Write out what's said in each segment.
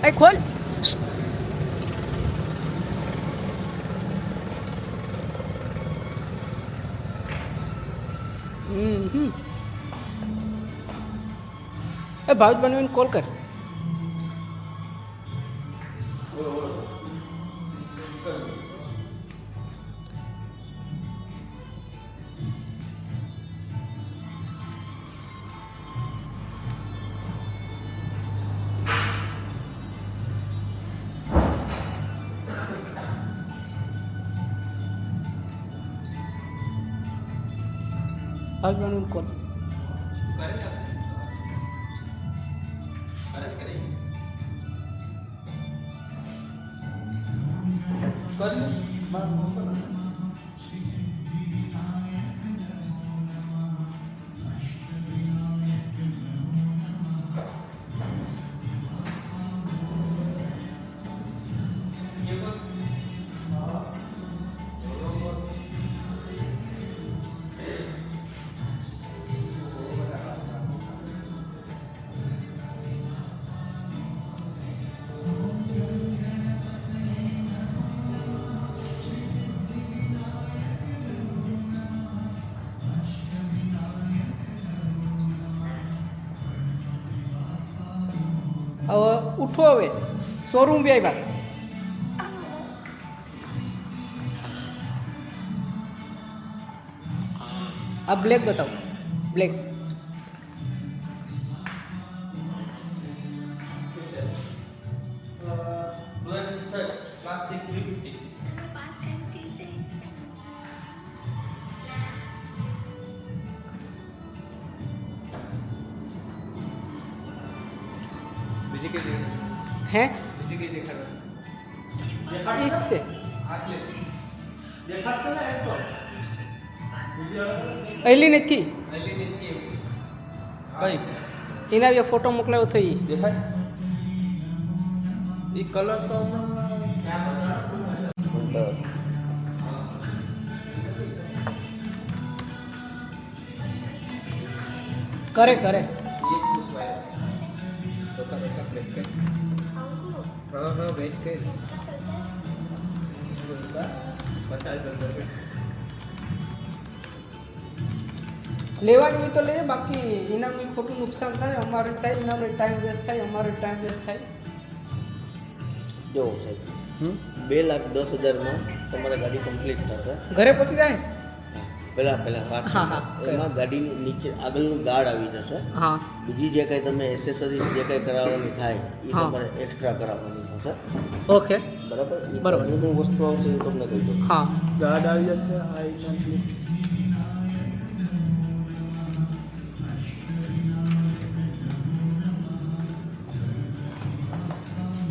એ ખોલ. એ ભાવેશ બનવીને કોલ કર. ભાવેશ બનવીને કોલ. હવે ઉઠો, હવે શોરૂમ બી આવ્યા. આ બ્લેક બતાવો, બ્લેક. हैं इससे અલી નથી કઈ એના બી ફોટો મોકલાવ્યો થઈ દેખાય એ કલર તો કરે કરે. हाँ वेट कर લેવાની હોય તો લે, બાકી એનાનું ખોટું નુકસાન થાય, અમારે થાય, એનાનો ટાઈમ વેસ્ટ થાય, અમારો ટાઈમ વેસ્ટ થાય. જો સાહેબ 2,10,000 તમારે ગાડી કમ્પ્લીટ થશે. ઘરે પહોંચી જાય. પહેલા વાત હા, હા. એમાં ગાડીની નીચે આગળનું ગાર્ડ આવી જશે. હા બીજી જે કંઈ તમે એસેસરીઝ જે કંઈ કરાવવાની થાય એ હા. તમારે એક્સ્ટ્રા કરાવવાની થશે. ઓકે બરાબર બરાબર. અમુક વસ્તુ આવશે એ તમને કહી દઉં. હા ગાર્ડ આવી જશે આ કમ્પ્લીટ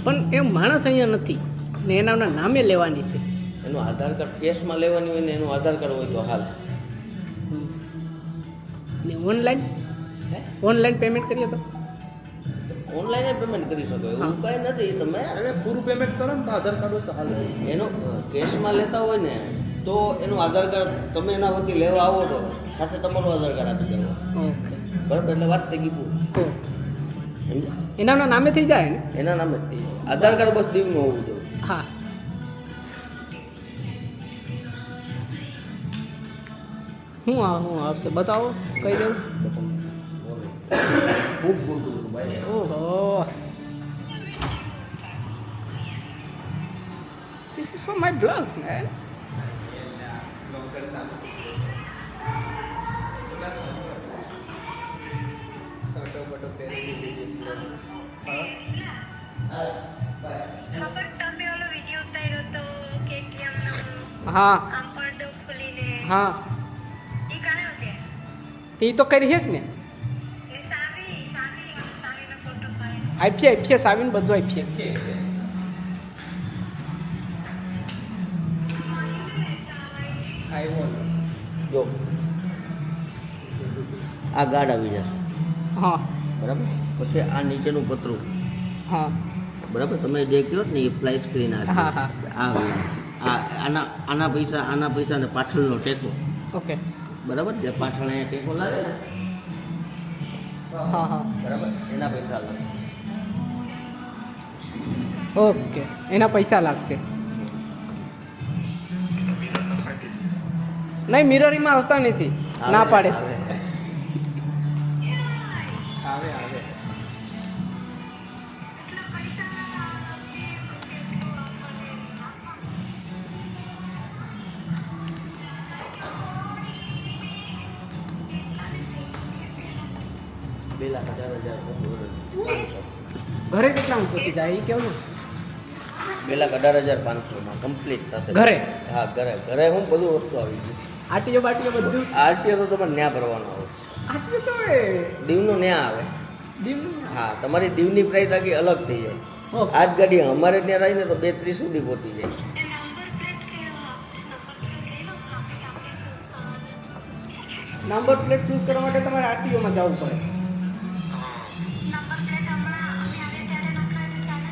પણ એ માણસ અહીંયા નથી ને એના નામે લેવાની છે. એનું આધાર કાર્ડ કેશમાં લેવાની હોય ને એનું આધાર કાર્ડ હોય તો હાલ. ને ઓનલાઈન ઓનલાઈન પેમેન્ટ કરીએ તો ઓનલાઈન પેમેન્ટ કરી શકો એવું હા. કાંઈ નથી. તમે અરે પૂરું પેમેન્ટ કરો ને તો આધાર કાર્ડ હોય તો હાલ એનો કેશમાં લેતા હોય ને તો એનું આધાર કાર્ડ તમે એના વતી લેવા આવો તો સાથે તમારું આધાર કાર્ડ આપી દેવા. ઓકે બરાબર એટલે વાત થઈ ગઈ પૂરી. સમજ્યા? એના નામે થઈ જાય ને. એના નામે જ થઈ જાય. આધાર કાર્ડ બસ દીવનું હોવું જોઈએ. હા હું આવશે બતાવો, કહી દઉં. ખૂબ ખૂબ ભાઈ. ઓહો, this is for my drugs, man. ખબર તમે ઓલો વિડિયો ઉતાર્યો તો KTM નો હા આમ પડદો ખોલીને હા ઈ કાણો છે તે તો કરી છે ને. એ સાવીનો ફોટો પાડ્યો. આઈપીએ આવીને બધું આઈપીએ. જો આ ગાર્ડ આવી જશે. હા બરાબર પછી આ નીચેનું પતરું. હા બરાબર તમે જે કહો ને એ ફ્લાય સ્ક્રીન હા, હા. આના પૈસા ને પાછળનો ટેકો. ઓકે બરાબર જે પાછળ અહીંયા ટેકો લાગે ને હા હા બરાબર એના પૈસા લાગે. ઓકે, એના પૈસા લાગશે. નહીં, મિરરીમાં આવતા નથી, ના પાડે. આવે. આવે આવે. એટલા પૈસા બે લાખ 18,500. ઘરે કેટલામાં પહોંચી જાય એ કેવું? 2,18,500 કમ્પ્લીટ થશે. ઘરે? હા, ઘરે હું બધું વસ્તુ આવી ગયું. આટીઓ બાટીઓ બધું? આરટીઓ તો તમારે ન્યા ભરવાનો આવે. આટીઓ તો એ દીવનો ન્યા આવે. દીવનું? હા, તમારી દીવની પ્રાઇસ આખી અલગ થઈ જાય. ઓકે. આ જ ગાડી અમારે ત્યાં થાય ને તો 2-3 સુધી પહોંચી જાય. નંબર પ્લેટ કે નંબર પ્લેટ લઈ લો આપણે ચૂઝ કરવાનું. નંબર પ્લેટ ચૂઝ કરવા માટે તમારે આરટીઓમાં જવું પડે. નંબર પ્લેટ હમણાં અમે આવે ત્યારે નખાય તો ચાલે?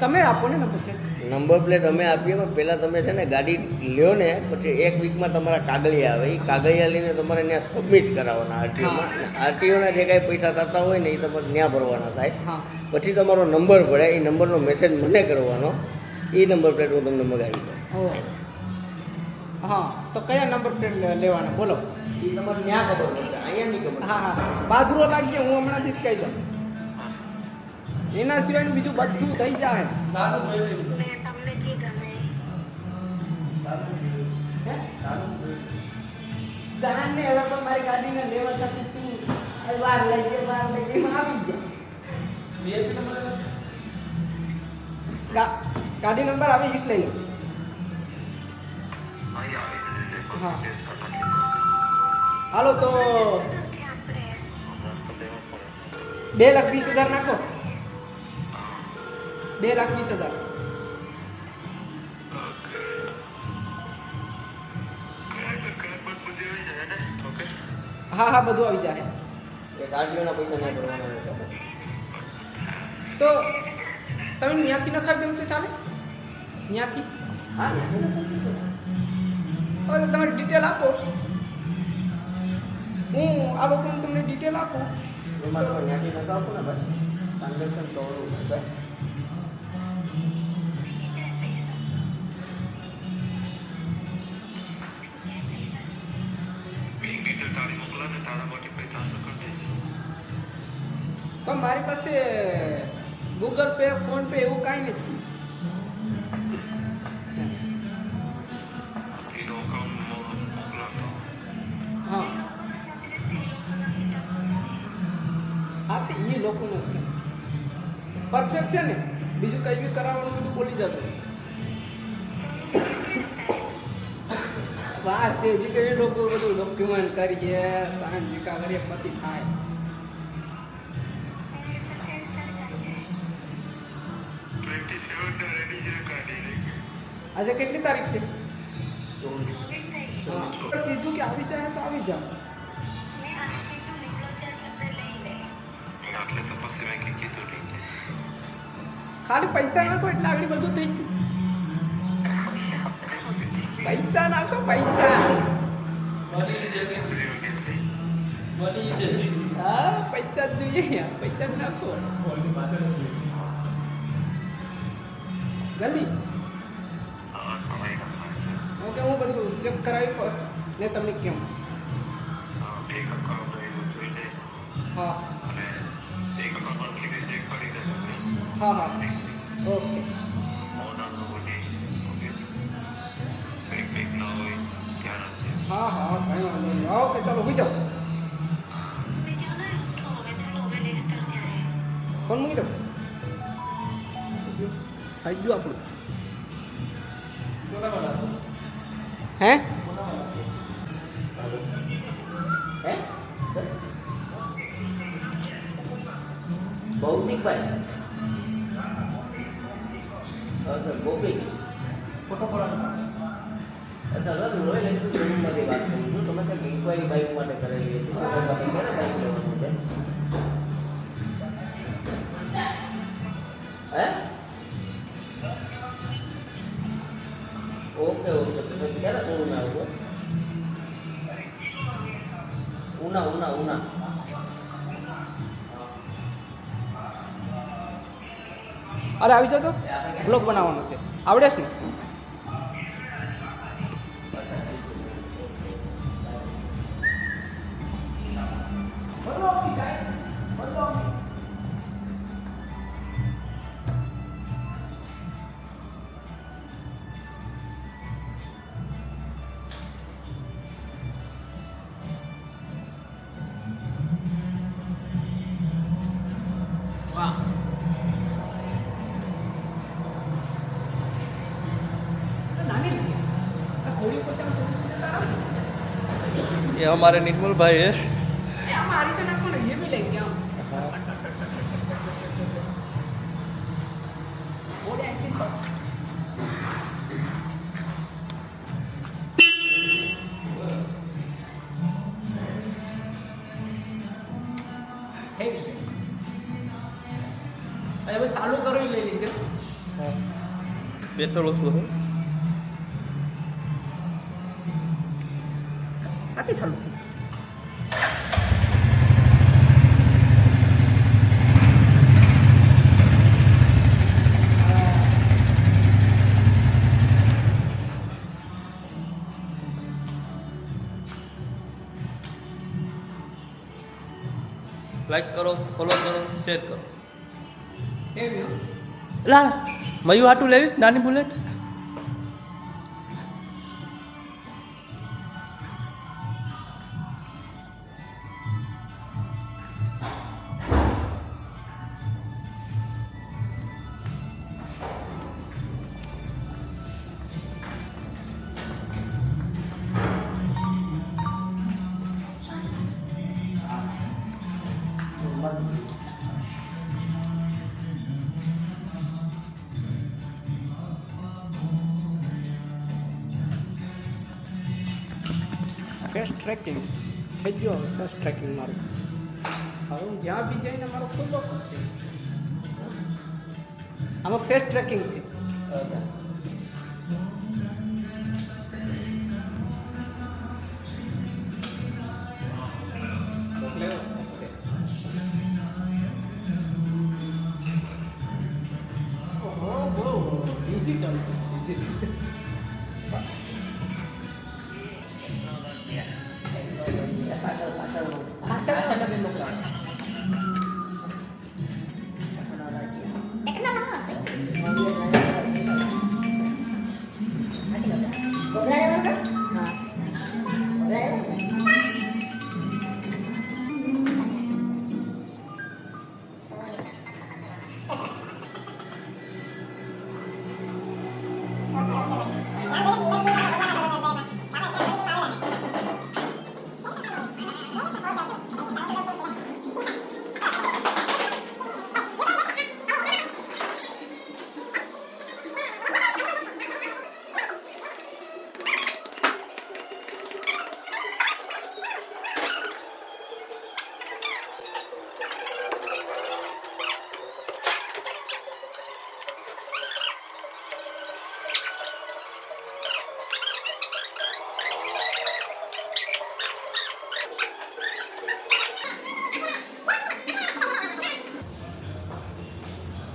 તમે આપો ને નંબર પ્લેટ. નંબર પ્લેટ અમે આપીએ પણ પહેલાં તમે છે ને ગાડી લ્યો ને પછી 1 વીકમાં તમારા કાગળિયા આવે. એ કાગળિયા લઈને તમારે ત્યાં સબમિટ કરાવવાના આરટીઓમાં. આરટીઓના જે કાંઈ પૈસા થતા હોય ને એ તમારે ત્યાં ભરવાના થાય. હા. પછી તમારો નંબર પડે, એ નંબરનો મેસેજ મને કરવાનો. એ નંબર પ્લેટ હું તમને મગાવી દઉં. ઓ હા, તો કયા નંબર પ્લેટ લેવાના બોલો? એ તમારે ત્યાં ખબર પડશે, અહીંયા નહીં ખબર. હા હા, બાજરો લાગીએ, હું હમણાંથી જ કહી દઉં. એના સિવાયનું બીજું બધું થઈ જાય. ને તમને જે ગમે જાણને હવે પણ મારી ગાડીને લેવા સાથે તું વાર લઈ ગઈ એમાં આવી ગયા. ગાડી નંબર આવે ઈસ લઈ લો. હા, હાલો તો નથી આપણે 2,20,000 નાખો. 2,20,000. હા હા, બધું આવી જાય. એ ગાડીઓના પૈસા ત્યાં ભરવાના રહેશે. તો તમે ત્યાંથી નખાવી દેવું તો ચાલે? ત્યાંથી? હા ને? હવે તમારી ડિટેલ આપો, હું આ લોકોને તમને ડિટેલ આપું. એમાં તમે ત્યાંથી નખાવો ને ભાઈ, ટ્રાન્ઝેક્શન કરવું પડે. પણ મારી પાસે ગૂગલ પે, ફોન પે એવું કાંઈ નથી. હા હા, તે એ લોકોનો છે પરફેક્ટ છે ને. બીજું કંઈ બી કરાવવાનું બધું બોલી જતો. વાર છે હજી કે એ લોકો બધું ડોક્યુમેન્ટ કરીએ, સાઈન નિકા કરીએ પછી થાય. આજે કેટલી તારીખ છે? કીધું કે આવી જાય તો આવી જાઓ. મેં આને કીધું નીકળો ચાલ આપણે લઈ લે. ખાલી પૈસા નાખો એટલે આગળ બધું થઈ ગયું. પૈસા નાખો, પૈસા. હા, પૈસા જ જોઈએ, પૈસા જ નાખો. જલ્દી. ઓકે, હું બધું ચેક કરાવી ને તમને કેમ. હા હા હા, ઓકે. હા હા, કંઈ વાંધો નહીં. ઓકે, ચાલો હોઈ જાઓ. બીજું નહીં ઉઠો હવે ચાલો હવે લેસ્ટર જાય. ફોન મૂકી દો. થઈ ગયું આપણું. હે? હે? ભૌતિકભાઈ. અચ્છા, ગોપી. ફોટો પડાવો. અચ્છા, સર, રોયલ એન્ફિલ્ડ શોરૂમમાંથી વાત કરું છું. તમે કંઈક ઇન્ક્વાયરી બાઇક માટે કરેલી હતી. ક્યારે બાઇક લેવાનું છે? હે? ઓકે ઓકે, તમે ક્યારે શોરૂમે આવશો? ઉના. અરે આવી જાઓ તો બ્લોગ બનાવવાનો છે આવડે છે ને વાહ નાની ઘોડી ઉપર ये हमारे निर्मल भाई है हमारी से ना कौन ये भी लेंगे हम घोड़े एक्टिंग હવે ચાલુ કરી લઈ લીધે पेट्रोल ओછું है આથી ચાલુ થયું लाइक करो फॉलो करो शेयर करो એમ ला मयू हाटू लेवीस नानी बुलेट ફેસ્ટ ટ્રેકિંગ થઈ ગયો ફેસ્ટ ટ્રેકિંગ મારું હવે હું જ્યાં બી જઈને મારો ખુલ્લો કરશે આમાં ફેસ્ટ ટ્રેકિંગ છે ઓહો બહુ ડિજિટલ ડિજિટલ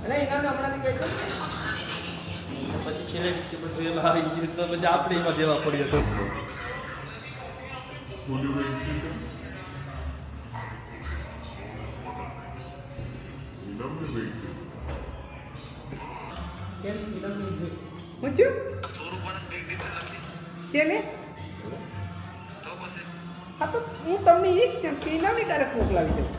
અને એના હમણાંથી કહી દો પછી સિલેક્ટ કે બધું એમાં આવી ગયું તો પછી આપણે એમાં દેવા પડ્યો તો કેમ ફિલ્મની જોઈ હું થયું છે ને હા તો હું તમને એ જ છે ઇનામની ડાયરેક્ટ મોકલાવી દઉં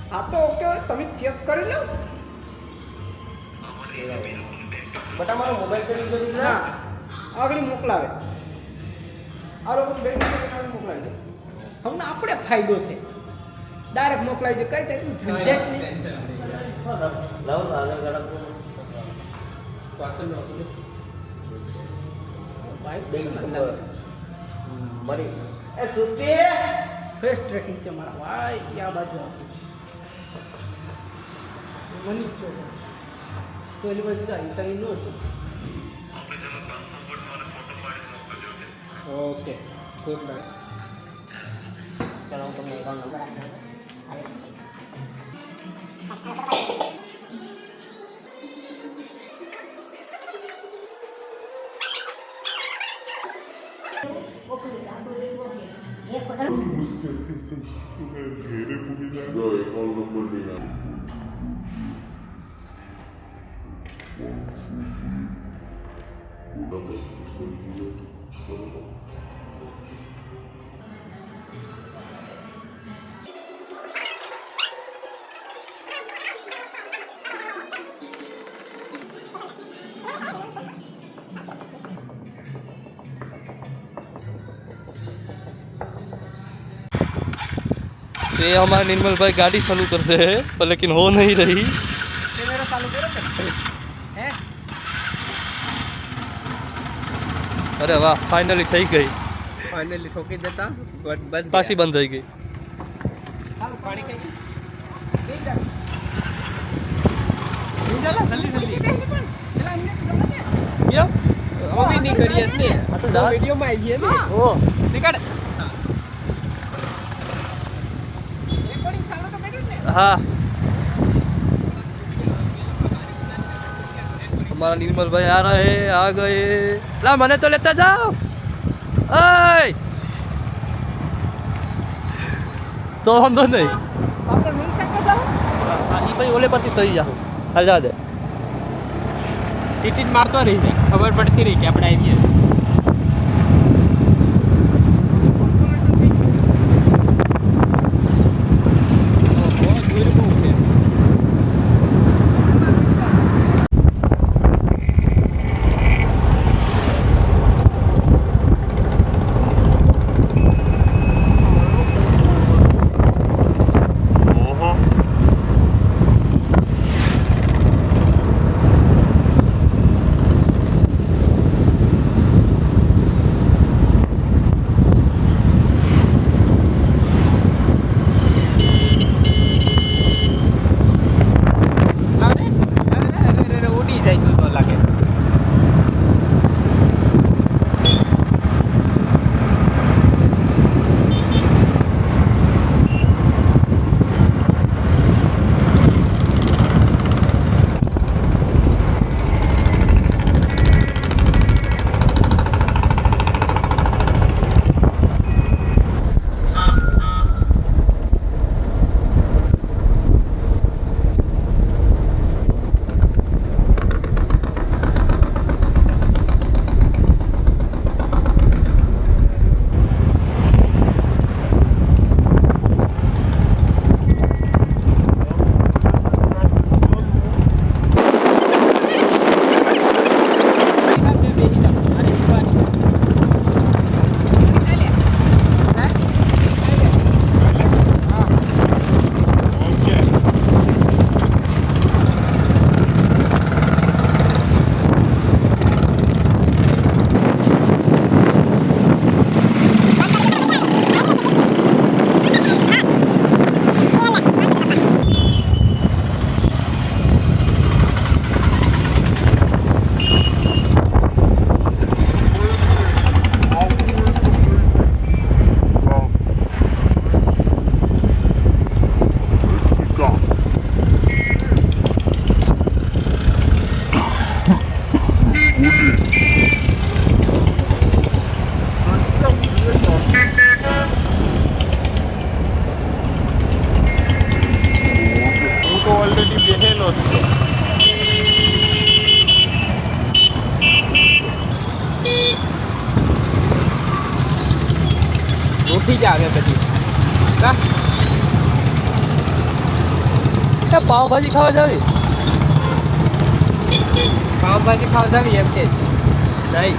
હા તો ઓકે તમે ચેક કરી લો બટ અમારો મોબાઈલ પે લીધો દીકરા ના આગળ મોકલાવે આ લોકો બેંક મોકલાવી દે અમને આપણે ફાયદો છે ડાયરેક્ટ મોકલાવી દે કઈ થાય ઝંઝટ નહીં લાવો તો આધાર કાર્ડ આપો પાછળ ભાઈ બેંક બેંક નંબર મરી એ સુસ્તી ફેસ ટ્રેકિંગ છે મારા ભાઈ ક્યાં બાજુ મની ચો પેલી બાજુ જાય તઈ નો છે ઓકે ગુડ નાઇટ ચાલો હું તમને એકાઉન્ટ નંબર આપી तो ये हमारे निर्मल भाई गाड़ी चालू करते हैं पर लेकिन हो नहीं रही। कैमरा चालू करो हैं अरे वाह फाइनली થઈ ગઈ ફાઇનલી ઠોકી દેતા બસ પાછી બંધ થઈ ગઈ। ચાલો પાણી ખાઈ જલ્દી જલ્દી પેલા અમને ખબર છે કેમ હવે નીકળીએ ને આ તો જા વિડીયોમાં આવીએ ને ઓ નીકળ રેકોર્ડિંગ ચાલુ તો કર્યું ને हाँ हमारा निर्मल भाई आ रहे हैं आ गए ला मने तो लेता जाओ ओए तो हम दो नहीं આપણે મિલ શકે જાવ ये भाई ओले पर सही जाओ हल जा दे ટીટી મારતો રહી જાય ખબર પડતી રહી કે આપણે આવીએ ઉડી જાય તો લાગે ઉઠી જ આવે બધી પાવભાજી ખાવા જાવી પાવભાજી ખાવા જાવી એમ કે નહીં